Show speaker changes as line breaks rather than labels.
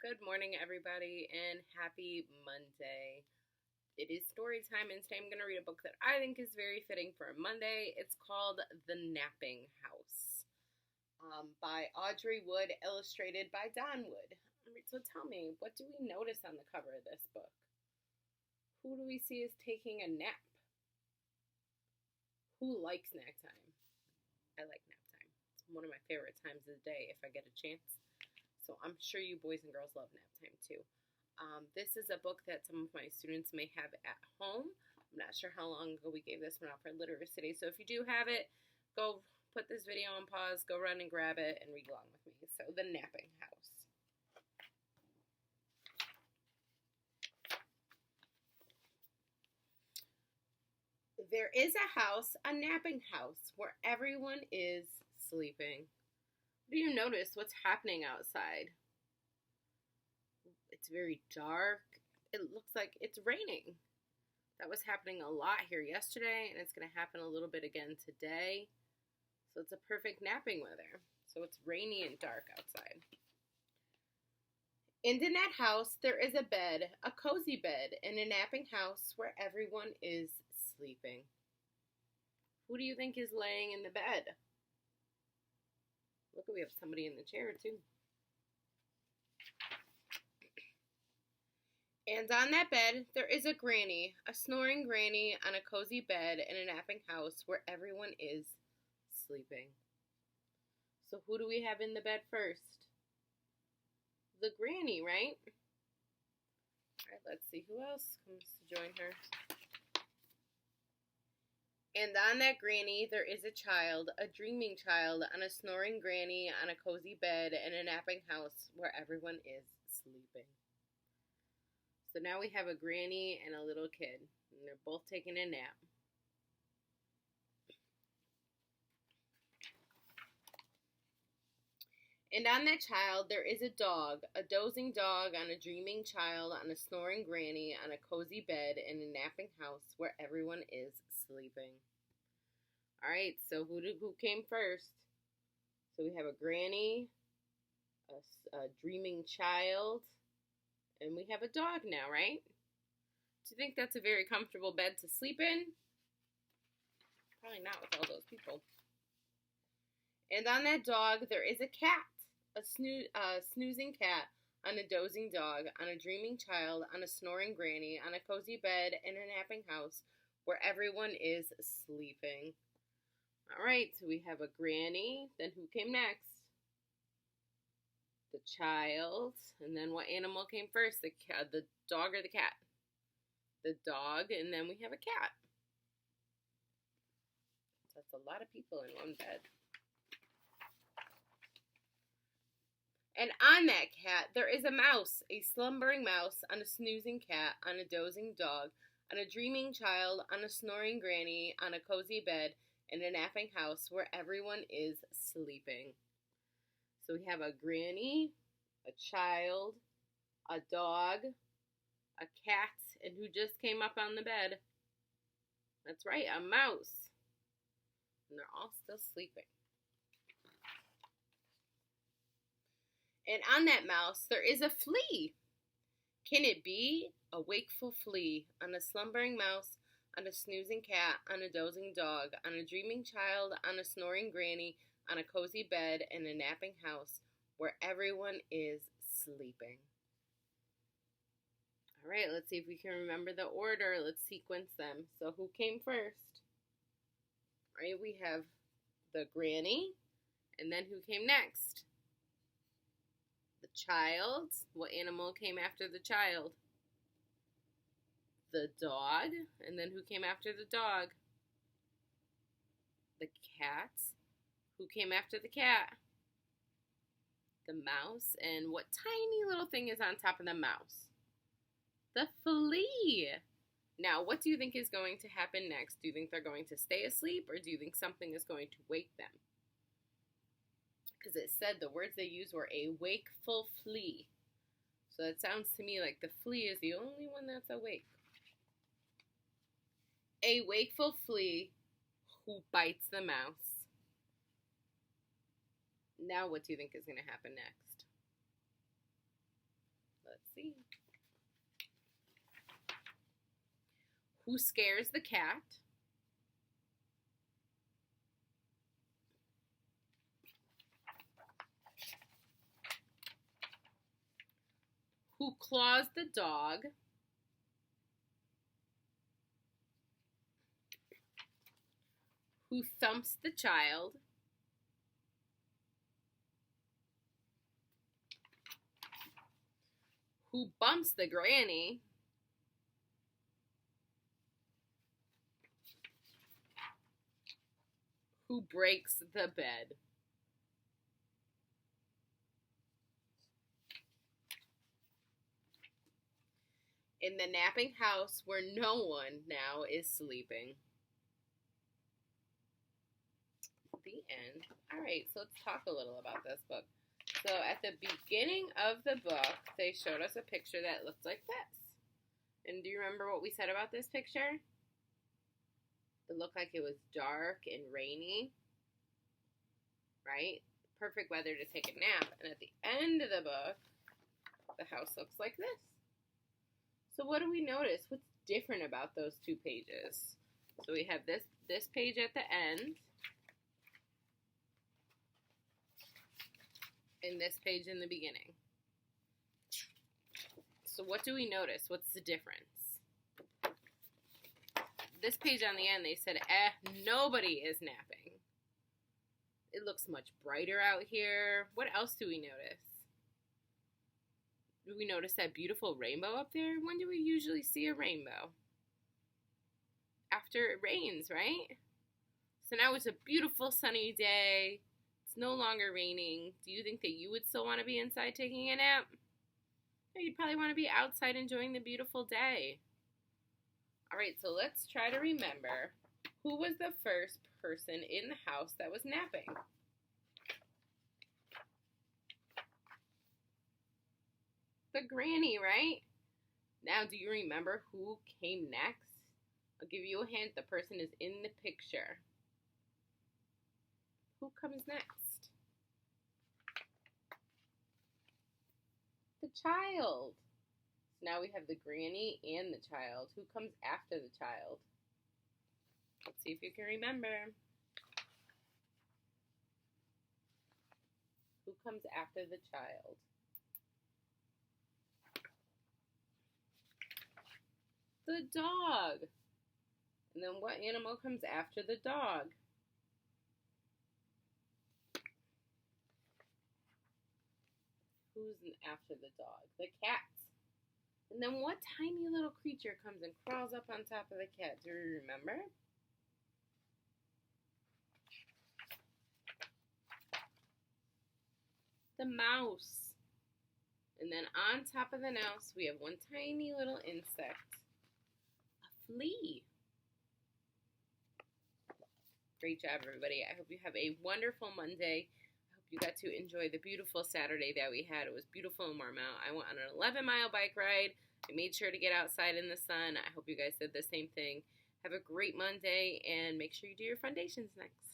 Good morning, everybody, and happy Monday. It is story time, and today I'm going to read a book that I think is very fitting for a Monday. It's called The Napping House by Audrey Wood, illustrated by Don Wood. So tell me, what do we notice on the cover of this book? Who do we see is taking a nap? Who likes nap time? I like nap time. It's one of my favorite times of the day if I get a chance. So I'm sure you boys and girls love nap time too. This is a book that some of my students may have at home. I'm not sure how long ago we gave this one out for literacy. So if you do have it, go put this video on pause, go run and grab it, and read along with me. So The Napping House. There is a house, a napping house, where everyone is sleeping. Do you notice what's happening outside? It's very dark. It looks like it's raining. That was happening a lot here yesterday, and it's going to happen a little bit again today. So it's a perfect napping weather. So it's rainy and dark outside. In the net house, there is a bed, a cozy bed, in a napping house where everyone is sleeping. Who do you think is laying in the bed? Look, we have somebody in the chair, too. And on that bed, there is a granny, a snoring granny on a cozy bed in a napping house where everyone is sleeping. So who do we have in the bed first? The granny, right? All right, let's see who else comes to join her. And on that granny, there is a child, a dreaming child, on a snoring granny on a cozy bed in a napping house where everyone is sleeping. So now we have a granny and a little kid, and they're both taking a nap. And on that child, there is a dog, a dozing dog on a dreaming child on a snoring granny on a cozy bed in a napping house where everyone is sleeping. All right, so who came first? So we have a granny, a dreaming child, and we have a dog now, right? Do you think that's a very comfortable bed to sleep in? Probably not with all those people. And on that dog, there is a cat, a snoozing cat on a dozing dog, on a dreaming child, on a snoring granny, on a cozy bed in a napping house where everyone is sleeping. All right, so we have a granny. Then who came next? The child. And then what animal came first? The dog or the cat? The dog, and then we have a cat. So that's a lot of people in one bed. And on that cat, there is a mouse, a slumbering mouse on a snoozing cat, on a dozing dog, on a dreaming child, on a snoring granny, on a cozy bed, in a napping house where everyone is sleeping. So we have a granny, a child, a dog, a cat, and who just came up on the bed? That's right, a mouse. And they're all still sleeping. And on that mouse, there is a flea. Can it be a wakeful flea on a slumbering mouse, on a snoozing cat, on a dozing dog, on a dreaming child, on a snoring granny, on a cozy bed, in a napping house where everyone is sleeping? All right, let's see if we can remember the order. Let's sequence them. So who came first? All right, we have the granny, and then who came next? The child. What animal came after the child? The dog. And then who came after the dog? The cat. Who came after the cat? The mouse. And what tiny little thing is on top of the mouse? The flea. Now, what do you think is going to happen next? Do you think they're going to stay asleep, or do you think something is going to wake them? Because it said the words they used were a wakeful flea. So it sounds to me like the flea is the only one that's awake. A wakeful flea who bites the mouse. Now what do you think is going to happen next? Ready? Who scares the cat? Who claws the dog? Who thumps the child? Who bumps the granny? Who breaks the bed? In the napping house where no one now is sleeping. The end. Alright, so let's talk a little about this book. So at the beginning of the book, they showed us a picture that looked like this. And do you remember what we said about this picture? It looked like it was dark and rainy, right? Perfect weather to take a nap. And at the end of the book, the house looks like this. So what do we notice? What's different about those two pages? So we have this page at the end, and this page in the beginning. So what do we notice? What's the difference? This page on the end, they said, nobody is napping. It looks much brighter out here. What else do we notice? Do we notice that beautiful rainbow up there? When do we usually see a rainbow? After it rains, right? So now it's a beautiful sunny day. It's no longer raining. Do you think that you would still want to be inside taking a nap? No, you'd probably want to be outside enjoying the beautiful day. All right, so let's try to remember who was the first person in the house that was napping. The granny, right? Now, do you remember who came next? I'll give you a hint. The person is in the picture. Who comes next? The child. So now we have the granny and the child. Who comes after the child? Let's see if you can remember. Who comes after the child? The dog. And then what animal comes after the dog? Who's after the dog? The cat. And then what tiny little creature comes and crawls up on top of the cat? Do you remember? The mouse. And then on top of the mouse, we have one tiny little insect. Flea. Great job, everybody. I hope you have a wonderful Monday. I hope you got to enjoy the beautiful Saturday that we had. It was beautiful and warm out. I went on an 11-mile bike ride. I made sure to get outside in the sun. I hope you guys did the same thing. Have a great Monday, and make sure you do your foundations next.